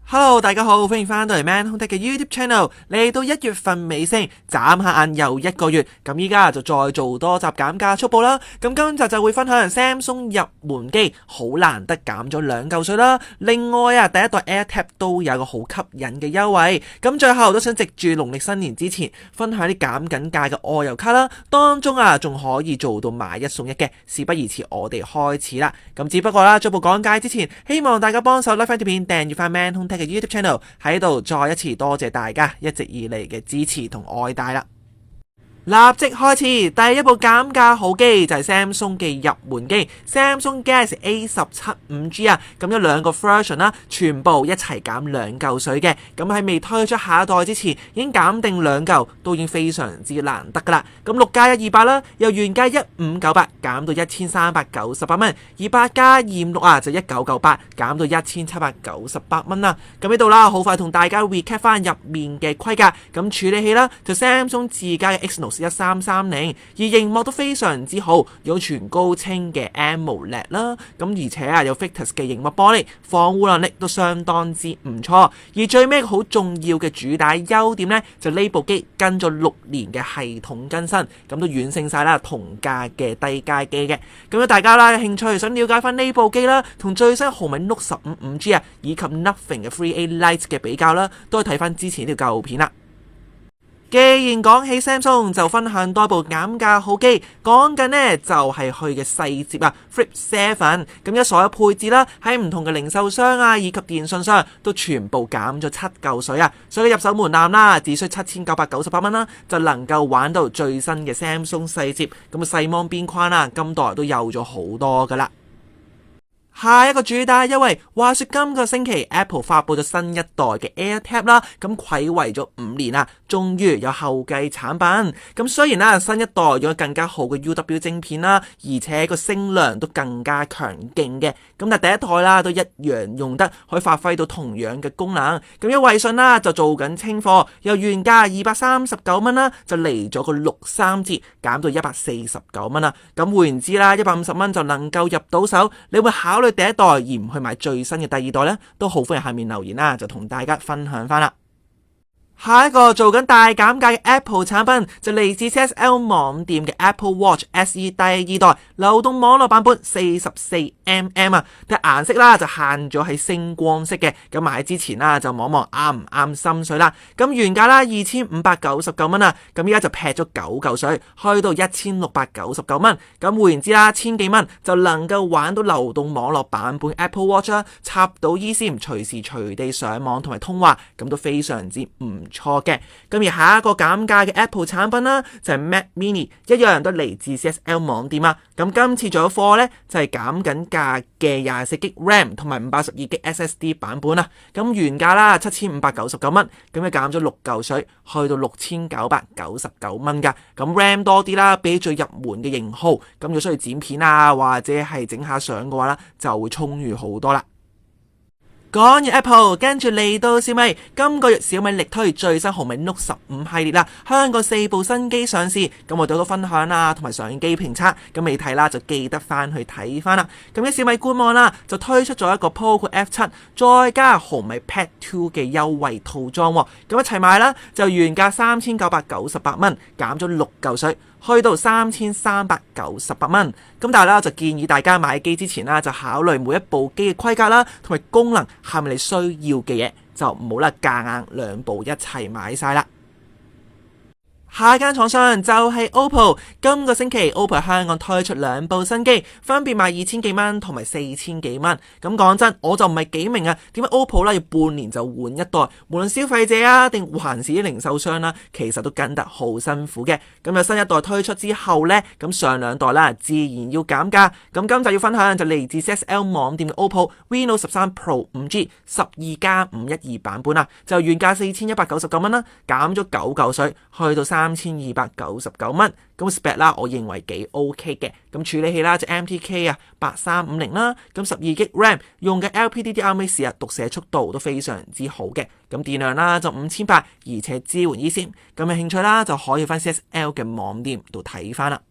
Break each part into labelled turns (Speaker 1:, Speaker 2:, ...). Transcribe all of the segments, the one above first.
Speaker 1: Hello，大家好，歡迎翻到嚟 Man 空的嘅 YouTube Channel。嚟到1月份尾聲，眨下眼又一個月，咁依家就再做多集減價速報啦。咁今集就會分享 Samsung 入門機好難得減咗2嚿水啦。另外啊，第一代 AirTag 都有個好吸引嘅優惠。咁最後都想藉住農曆新年之前，分享啲減緊價嘅外遊卡啦。當中啊，仲可以做到買1送1嘅。事不宜遲，我哋開始啦。咁只不過啦，進一步講解之前，希望大家幫手 like 翻條片，訂閱翻 Man 空的嘅 YouTube Channel， 喺度再一次多謝大家一直以嚟嘅支持同愛戴啦。立即開始，第一部減價好機就係 Samsung 嘅入門機 Samsung Galaxy A17 5G 啊，咁有2個 version 啦，全部一齊減2嚿水嘅。咁喺未推出下一代之前，已經減定2嚿，都已經非常之難得噶啦。咁6+128啦，由原價1598減到1398蚊，而8+256啊就1998減到1798蚊啦。咁呢度啦，好快同大家 recap 翻入面嘅規格。咁處理器啦，就 Samsung 自家嘅 Exynos 1330，而熒幕都非常之好，有全高清嘅 AMOLED 啦，咁而且啊有 Victus 嘅熒幕玻璃，防護能力都相當之唔錯。而最尾好重要嘅主打優點呢，就呢部機跟咗6年嘅系統更新，咁都遠勝晒啦同價嘅低階機嘅。咁如果大家啦有興趣想了解翻呢部機啦，同最新紅米 Note 15 5G 啊，以及 Nothing 嘅 3A Lite 嘅比較啦，都可以睇翻之前呢條舊片啦。既然講起 Samsung， 就分享多部減價好機，講緊呢就係佢嘅細摺啊 Flip 7，咁有所有配置啦，喺唔同嘅零售商啊以及電信商都全部減咗7嚿水啊，所以入手門檻啦，只需7998蚊啦，就能夠玩到最新嘅 Samsung 細摺，咁細芒邊框啦，今代都有咗好多噶啦。下一個主打優惠，話說今個星期 Apple 發佈咗新一代嘅 AirTag 啦，咁睽違咗5年啦，終於有後繼產品。咁雖然啦，新一代用咗更加好嘅 UW 晶片啦，而且個聲量都更加強勁嘅。咁但係第一代啦，都一樣用得可以發揮到同樣嘅功能。咁有衛訊啦就做緊清貨，由原價239蚊啦，就嚟咗個63折，減到149蚊啦。咁換言之啦，150蚊就能夠入到手。你會考慮第一代而唔去買最新嘅第二代呢？都好歡迎下面留言啦，就同大家分享翻啦。下一個做緊大減價嘅 Apple 產品就嚟自 CSL 網店嘅 Apple Watch SE 第2代流動網絡版本 44mm 啊，但顏色啦就限咗係星光色嘅，咁買之前啦就望望啱唔啱心水啦。咁原價啦2599蚊啊，咁依家就劈咗9嚿水，去到1699蚊。咁換言之啦，千幾蚊就能夠玩到流動網絡版本 Apple Watch 啦，插到 eSIM 隨時隨地上網同埋通話，咁都非常之唔錯嘅。咁而下一個減價嘅 Apple 產品啦，就係 Mac Mini， 一樣都嚟自 CSL 網店啊。咁今次仲有貨呢，就係減緊價嘅24GB RAM 同埋512GB SSD 版本啊。咁原價啦7599蚊，咁就減咗6嚿水，去到6999蚊噶。咁 RAM 多啲啦，比起最入門嘅型號，咁要需要剪片啊或者係整下相嘅話啦，就會充裕好多啦。講完 Apple， 跟住嚟到小米，今個月小米力推最新紅米 Note 15系列啦，香港4部新機上市，咁我哋都分享啦，同埋相機評測，咁未睇啦就記得翻去睇翻啦。咁喺小米官網啦，就推出咗一個 Poco F7 再加紅米 Pad 2嘅優惠套裝，咁一齊買啦，就原價3998蚊，減咗6嚿水，去到3398蚊。咁但係啦，就建議大家買機之前啦，就考慮每一部機嘅規格啦，同埋功能係咪你需要嘅嘢，就唔好啦夾硬2部一齊買晒啦。下一間廠商就係 OPPO， 今個星期 OPPO 喺香港推出2部新機，分別賣2000幾蚊同埋4000幾蚊。咁講真，我就唔係幾明啊，點解 OPPO 啦要半年就換一代？無論消費者啊定還是啲零售商啦，其實都跟得好辛苦嘅。咁有新一代推出之後呢，咁上2代啦自然要減價。咁今集要分享就嚟自 CSL 網店嘅 OPPO Reno 13 Pro 5G 12+512版本啊，就原價4199蚊啦，減咗9嚿水，去到3299蚊。咁 spec 啦，我認為幾 OK 嘅。咁處理器啦，就 MTK 啊8350啦，咁12GB RAM 用嘅 LPDDR-MAX 啊，讀寫速度都非常之好嘅。咁電量啦就5800，而且支援 eSIM。咁有興趣啦就可以翻 CSL 嘅網店度睇翻啦。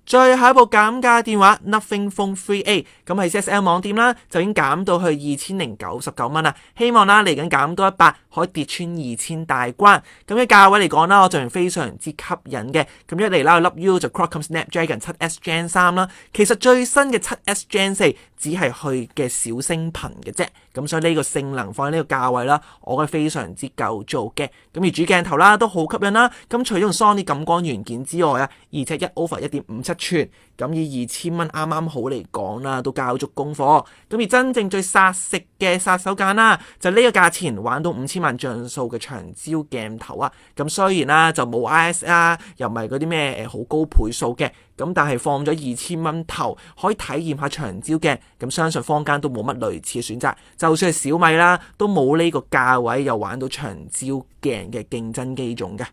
Speaker 1: 最後一部減價電話 Nothing Phone 3A， 咁喺 CSL 網店啦，就已經減到去2099蚊啦。希望啦嚟緊減多100，可以跌穿2000大關。咁嘅價位嚟講啦，我仲係非常之吸引嘅。咁一嚟啦，粒 U 就 Qualcomm Snapdragon 7S Gen 3啦。其實最新嘅 7S Gen 4只係佢嘅小升頻嘅啫。咁所以呢個性能放喺呢個價位啦，我覺得非常之夠做嘅。咁而主鏡頭啦都好吸引啦。咁除咗用 Sony 感光元件之外啊，而且1/1.57寸，咁以2000蚊啱啱好嚟講啦，都交足功課。咁而真正最殺食嘅殺手鐧啦，就呢個價錢玩到5000萬像素嘅長焦鏡頭啊。咁雖然啦就冇 IS 啦，又唔係嗰啲咩好高倍數嘅，咁但係放咗2000蚊頭，可以體驗下長焦鏡。咁相信坊間都冇乜類似嘅選擇，就算係小米啦，都冇呢個價位又玩到長焦鏡嘅競爭機種嘅。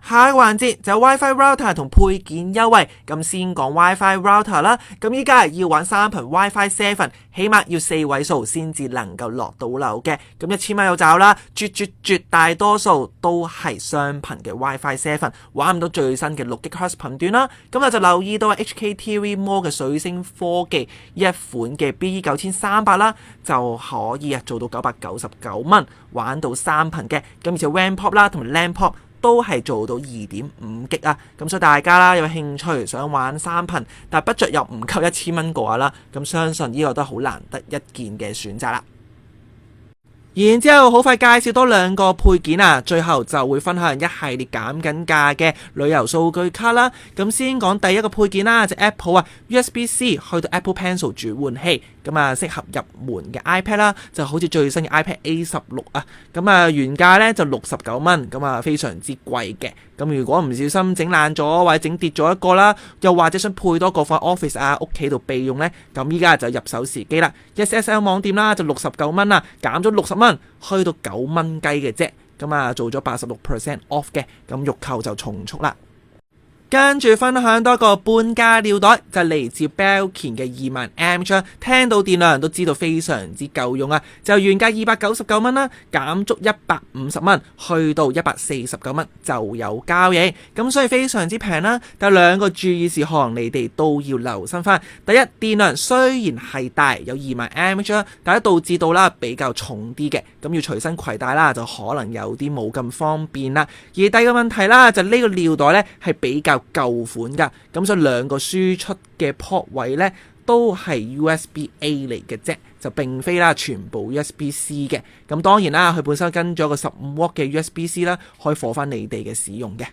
Speaker 1: 下一個環節就有 WiFi router 同配件優惠，咁先講 WiFi router 啦。咁依家要玩3頻 WiFi 7，起碼要4位數先至能夠落到樓嘅。咁1000蚊有找啦，絕大多數都係雙頻嘅 WiFi 7，玩唔到最新嘅6 GHz 頻段啦。咁我就留意到 HKTV Mall 嘅水星科技一款嘅 BE9300啦，就可以做到999蚊，玩到3頻嘅。咁而且 WAN pop 啦同埋 LAN pop都係做到 2.5G 啊，咁所以大家啦有興趣想玩3頻，但係budget又唔夠1000蚊嘅話啦，咁相信呢個都好難得一見嘅選擇啦。然之後好快介紹多2個配件啊，最後就會分享一系列減緊價嘅旅遊數據卡啦。咁先講第一個配件啦，就 Apple 啊 USB-C 去到 Apple Pencil 轉換器，咁啊適合入門嘅 iPad 啦，就好似最新嘅 iPad A16 啊，咁啊原價呢就69蚊，咁啊非常之貴嘅。咁如果唔小心整爛咗或者整跌咗一個啦，又或者想配多個放 Office 啊屋企度備用呢，咁依家就入手時機啦。SSL 網店啦就69蚊啦，減咗60蚊，去到9蚊雞嘅啫，咁啊做咗86% off 嘅，咁欲購就從速啦。跟住分享多個半價尿袋，就嚟自 Belkin 嘅20000mAh，聽到電量都知道非常之夠用啊！就原價299蚊啦，減足150蚊，去到149蚊就有交易，咁所以非常之平啦。但係2個注意事項，你哋都要留心翻。第一，電量雖然係大，有20000mAh，但係導致到啦比較重啲嘅，咁要隨身攜帶啦，就可能有啲冇咁方便啦。而第二個問題啦，就呢個尿袋呢係比較舊款噶，咁所以2個輸出嘅 port 位呢都係 USB-A 嚟嘅啫，就並非啦全部 USB-C 嘅。咁當然啦，佢本身跟咗個15W 嘅 USB-C 啦，可以 for 翻你哋嘅使用嘅。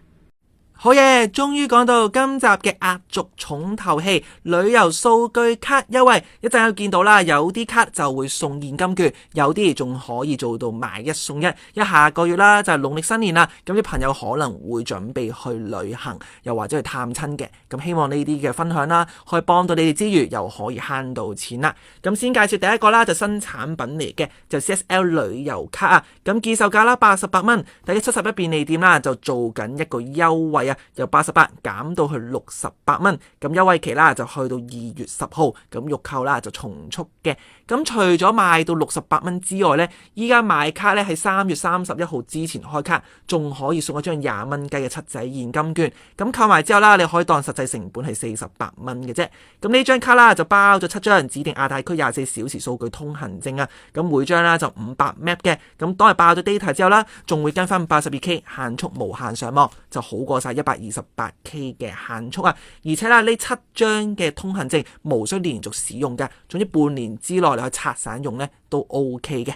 Speaker 1: 好嘢，終於講到今集嘅壓軸重頭戲，旅遊數據卡優惠。一陣有見到啦，有啲卡就會送現金券，有啲仲可以做到買1送1。下個月啦就係農曆新年啦，咁啲朋友可能會準備去旅行，又或者去探親嘅。咁希望呢啲嘅分享啦，可以幫到你哋之餘，又可以慳到錢啦。咁先介紹第一個啦，就新產品嚟嘅，就 CSL 旅遊卡啊。咁寄售價啦88蚊，第71便利店啦就做緊一個優惠啊。由88減到去68蚊，咁優惠期啦就去到2月10號，咁欲購啦就從速嘅。咁除咗賣到68蚊之外呢，依家買卡呢喺3月31號之前開卡，仲可以送一張20蚊雞嘅7仔現金券。咁購買之後啦，你可以當實際成本係48蚊嘅啫。咁呢張卡啦就包咗7張指定亞太區24小時數據通行證啊。咁每張啦就500Mbps嘅。咁當係爆咗 data 之後啦，仲會跟翻 82K 限速無限上網，就好過晒128K 嘅限速啊！而且啦，呢7張嘅通行證無需連續使用嘅，總之半年之內你去拆散用呢都 OK 嘅。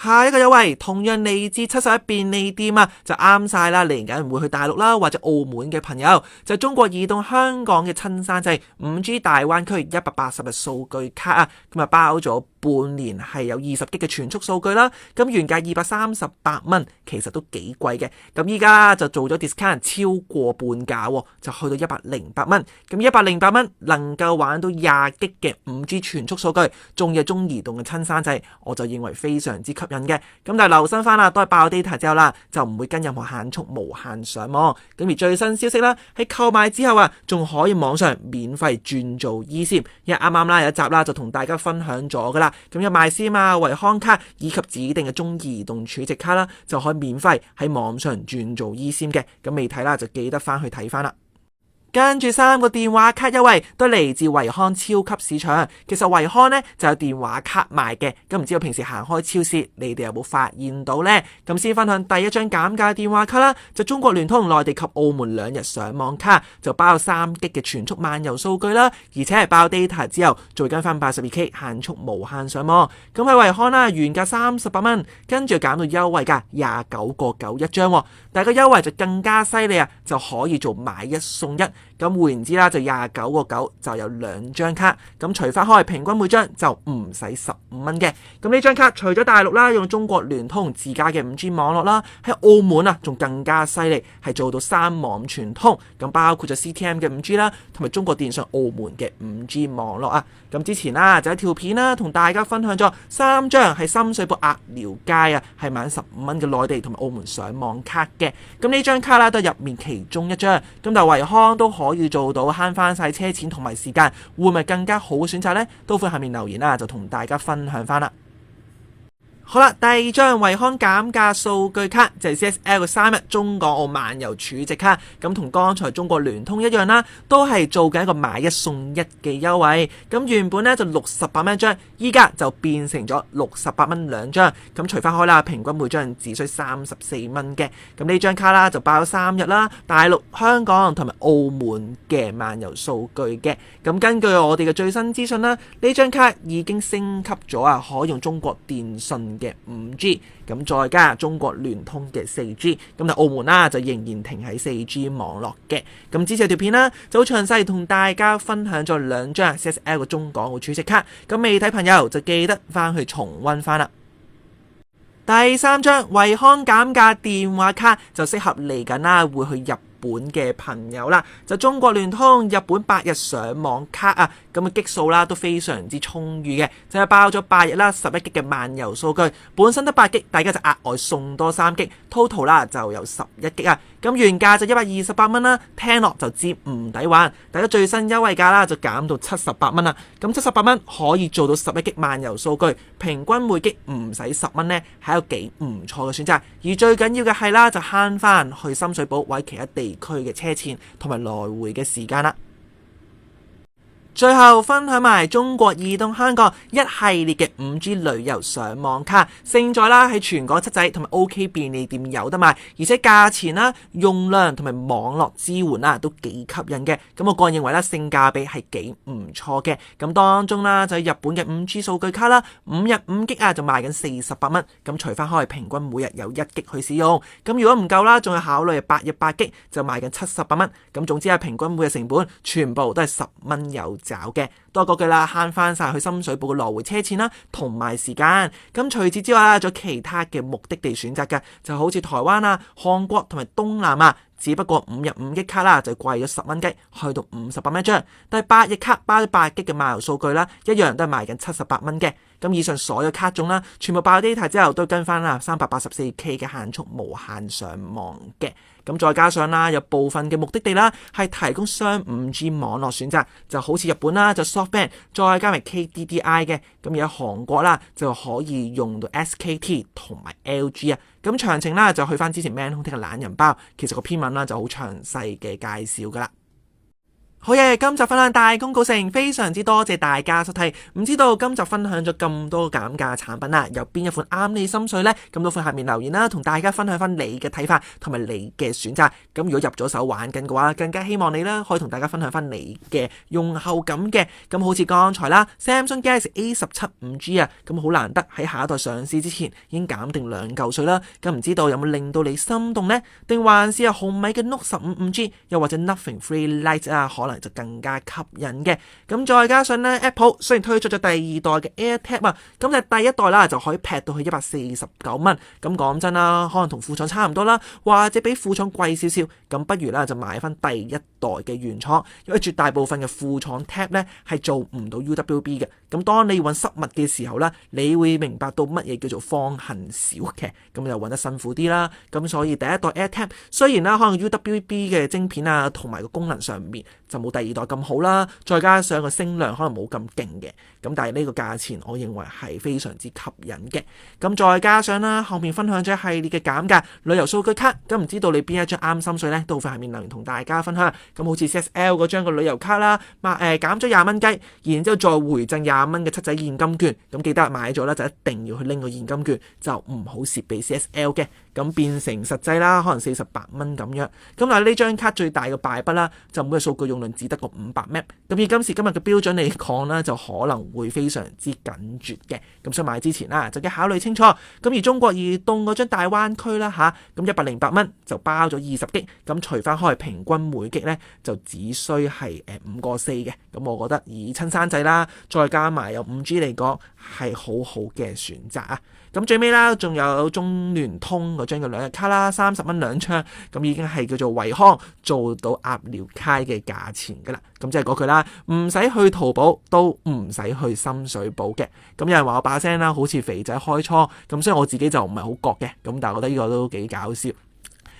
Speaker 1: 下一個優惠同樣嚟自71便利店啊，就啱晒啦！嚟緊會去大陸啦或者澳門嘅朋友，就係中國移動香港嘅親生仔 5G 大灣區180日數據卡啊，咁啊包咗半年係有20G 嘅全速數據啦，咁原價238蚊，其實都幾貴嘅。咁依家就做咗 discount 超過半價，就去到108蚊。咁108蚊能夠玩到20G 嘅 5G 全速數據，仲有中移動嘅親生仔，我就認為非常之吸引嘅。咁但係留心翻啦，都係爆 data 之後啦，就唔會跟任何限速無限上網。咁而最新消息啦，喺購買之後啊，仲可以網上免費轉做 eSIM， 因為啱啱啦有一集啦就同大家分享咗噶啦。咁有 MySIM 啊、維康卡以及指定嘅中移動儲值卡啦，就可以免費喺網上轉做 eSIM 嘅。咁未睇啦，就記得翻去睇翻啦。跟住3個電話卡優惠都嚟自維康超級市場。其實維康呢就有電話卡賣嘅，咁唔知道平時行開超市，你哋有冇發現到呢？咁先分享第一張減價電話卡啦，就中國聯通內地及澳門2日上網卡，就包3G 嘅全速漫遊數據啦，而且係爆 data 之後，再跟翻 82K 限速無限上網。咁喺維康啦，原價38蚊，跟住減到優惠價29.9一張，但係個優惠就更加犀利啊，就可以做買1送1。咁換言之啦，就29.9就有2張卡，咁除翻開平均每張就唔使15蚊嘅。咁呢張卡除咗大陸啦，用中國聯通自家嘅 5G 網絡啦，喺澳門啊仲更加犀利，係做到3網全通，咁包括咗 CTM 嘅 5G 啦，同埋中國電信澳門嘅 5G 網絡啊。咁之前啦就一條片啦，同大家分享咗3張喺深水埗鴨寮街啊，係滿15蚊嘅內地同埋澳門上網卡嘅。咁呢張卡啦都係入面其中一張，咁但係維康都可以做到慳翻晒車錢同埋時間，會唔會更加好嘅選擇呢？都歡迎下面留言啦，就同大家分享翻啦。好啦，第2張維康減價數據卡就係 CSL 嘅3日中港澳漫遊儲值卡，咁同剛才中國聯通一樣啦，都係做緊一個買1送1嘅優惠。咁原本呢就68蚊一張，依家就變成咗68蚊2張，咁除翻開啦，平均每張只需34蚊嘅。咁呢張卡啦就包3日啦，大陸、香港同埋澳門嘅漫遊數據嘅。咁根據我哋嘅最新資訊啦，呢張卡已經升級咗啊，可用中國電信嘅 5G， 咁再加中國聯通嘅 4G， 咁但澳門啦就仍然停喺 4G 網絡嘅。咁之前條片啦就好詳細同大家分享咗2張 CSL 嘅中港澳儲值卡，咁未睇朋友就記得翻去重溫翻啦。第3張維康減價電話卡就適合嚟緊啦，會去日本嘅朋友啦，就中國聯通日本8日上網卡啊，咁嘅 G 數啦都非常之充裕嘅，就係包咗8日啦11G 嘅漫遊數據，本身得8G，大家就額外送多3G，total 啦就有11G啊。咁原價就128蚊啦，聽落就知唔抵玩，大家最新優惠價啦就減到78蚊啦。咁78蚊可以做到11G 漫遊數據，平均每 G 唔使10蚊呢，係一個幾唔錯嘅選擇。而最緊要嘅係啦，就慳翻去深水埗或者其他地區嘅車錢同埋來回嘅時間啦。最後分享埋中國移動香港一系列嘅 5G 旅遊上網卡，勝在啦喺全港7仔同埋 OK 便利店有得賣，而且價錢啦、用量同埋網絡支援啦都幾吸引嘅。咁我個人認為啦，性價比係幾唔錯嘅。咁當中啦就係日本嘅 5G 數據卡啦，5日5G 啊就賣緊48蚊，咁除翻開平均每日有1G去使用。咁如果唔夠啦，仲要考慮8日8G就賣緊78蚊。咁總之係平均每日成本全部都係10蚊有找嘅。多嗰句啦，慳翻晒去深水埗嘅來回車錢啦，同埋時間。咁除此之外啦，仲有其他嘅目的地選擇嘅，就好似台灣啊、韓國同埋東南亞。只不過5日5G卡啦就貴咗10蚊雞，去到58蚊一張。但係8日卡包咗8G嘅漫遊數據啦，一樣都係賣緊78蚊嘅。咁以上所有卡種啦，全部爆 data 之後都跟翻啦384K 嘅限速無限上網嘅。咁再加上啦，有部分嘅目的地啦係提供雙 5G 網絡選擇，就好似日本啦就 SoftBank， 再加埋 KDDI 嘅。咁而家韓國啦就可以用到 SKT 同埋 LG 啊。咁詳情啦就去翻之前 Man 空聽嘅懶人包，其實個篇文啦就好詳細嘅介紹噶啦。好嘢，今集分享大功告成，非常之多謝大家收睇。唔知道今集分享咗咁多減價產品啦，有邊一款啱你心水呢？咁都歡迎下面留言啦，同大家分享翻你嘅睇法同埋你嘅選擇。咁如果入咗手玩緊嘅話，更加希望你啦可以同大家分享翻你嘅用後感嘅。咁好似剛才啦 Samsung Galaxy A17 5G 啊，咁好難得喺下一代上市之前已經減定2嚿水啦。咁唔知道有冇令到你心動呢？定還是紅米嘅 Note 15 5G， 又或者 Nothing Free Lite 啊，可能就更加吸引嘅。咁再加上咧 Apple 雖然推出咗第2代嘅 AirTag 啊，咁但係第一代啦就可以劈到去149蚊。咁講真啦，可能同副廠差唔多啦，或者比副廠貴少少。咁不如啦就買翻第一代嘅原廠，因為絕大部分嘅副廠 Tab 咧係做唔到 UWB 嘅。咁當你要揾濕物嘅時候咧，你會明白到乜嘢叫做方恨少嘅，咁就揾得辛苦啲啦。咁所以第一代 AirTag 雖然啦可能 UWB 嘅晶片啊同埋個功能上面就冇第2代咁好啦，再加上個聲量可能冇咁勁嘅，咁但係呢個價錢我認為係非常之吸引嘅。咁再加上啦後面分享咗一系列嘅減價旅遊數據卡，咁唔知道你邊一張啱心水呢？都會喺下面留言同大家分享。咁好似 CSL 嗰張個旅遊卡啦，減咗20蚊雞，然之後再回贈20蚊嘅七仔現金券。咁記得買咗啦，就一定要去拎個現金券，就唔好蝕俾 CSL 嘅。咁變成實際啦，可能48蚊咁樣。咁但係呢張卡最大嘅敗筆啦，就每個數據用量只得個500 MB。咁以今時今日嘅標準嚟講啦，就可能會非常之緊絕嘅。咁所以買之前啦，就要考慮清楚。咁而中國移動嗰張大灣區啦嚇，咁108蚊就包咗20G。咁除翻開平均每 G 咧，就只需係5個4嘅。咁我覺得以親生仔啦，再加埋有5G 嚟講，係好好嘅選擇啊！咁最尾啦，仲有中聯通嗰張嘅2日卡啦，30蚊2張，咁已經係叫做惠康做到鴨寮街嘅價錢噶啦。咁即係嗰句啦，唔使去淘寶，都唔使去深水埗嘅。咁有人話我把聲啦，好似肥仔開倉，咁所以我自己就唔係好覺嘅。咁但係我覺得呢個都幾搞笑。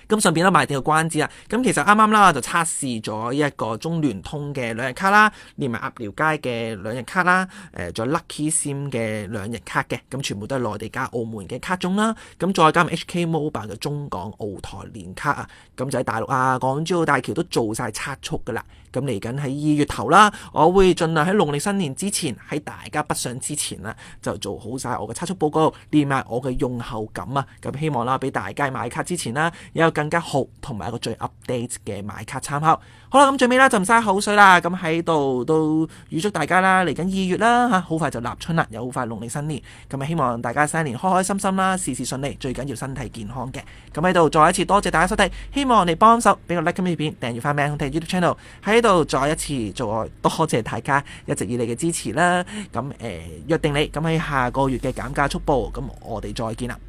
Speaker 1: 咁順便都賣定個關子啦。咁其實啱啱啦就測試咗一個中聯通嘅2日卡啦，連埋鴨寮街嘅2日卡啦，仲有 Lucky Sim 嘅2日卡嘅，咁全部都係內地加澳門嘅卡種啦。咁再加埋 HK Mobile 嘅中港澳台聯卡啊，咁就喺大陸啊、港珠澳大橋都做晒測速噶啦。咁嚟緊喺2月頭啦，我會盡量喺農曆新年之前，喺大家北上之前啦，就做好晒我嘅測速報告，連埋我嘅用後感啊。咁希望啦，俾大家買卡之前啦，有更加好同埋一個最 update 嘅買卡參考。好啦，咁最尾啦就唔嘥口水啦，咁喺度都預祝大家啦，嚟緊2月啦嚇，好快就立春啦，又好快農曆新年，咁啊希望大家新年開開心心啦，事事順利，最緊要身體健康嘅。咁喺度再一次多謝大家收睇，希望我哋幫手俾個 like 呢片，訂閱翻 Man 空睇 YouTube channel， 喺度再一次多謝大家一直以嚟嘅支持啦。咁約定你咁喺下個月嘅減價速報，咁我哋再見啦。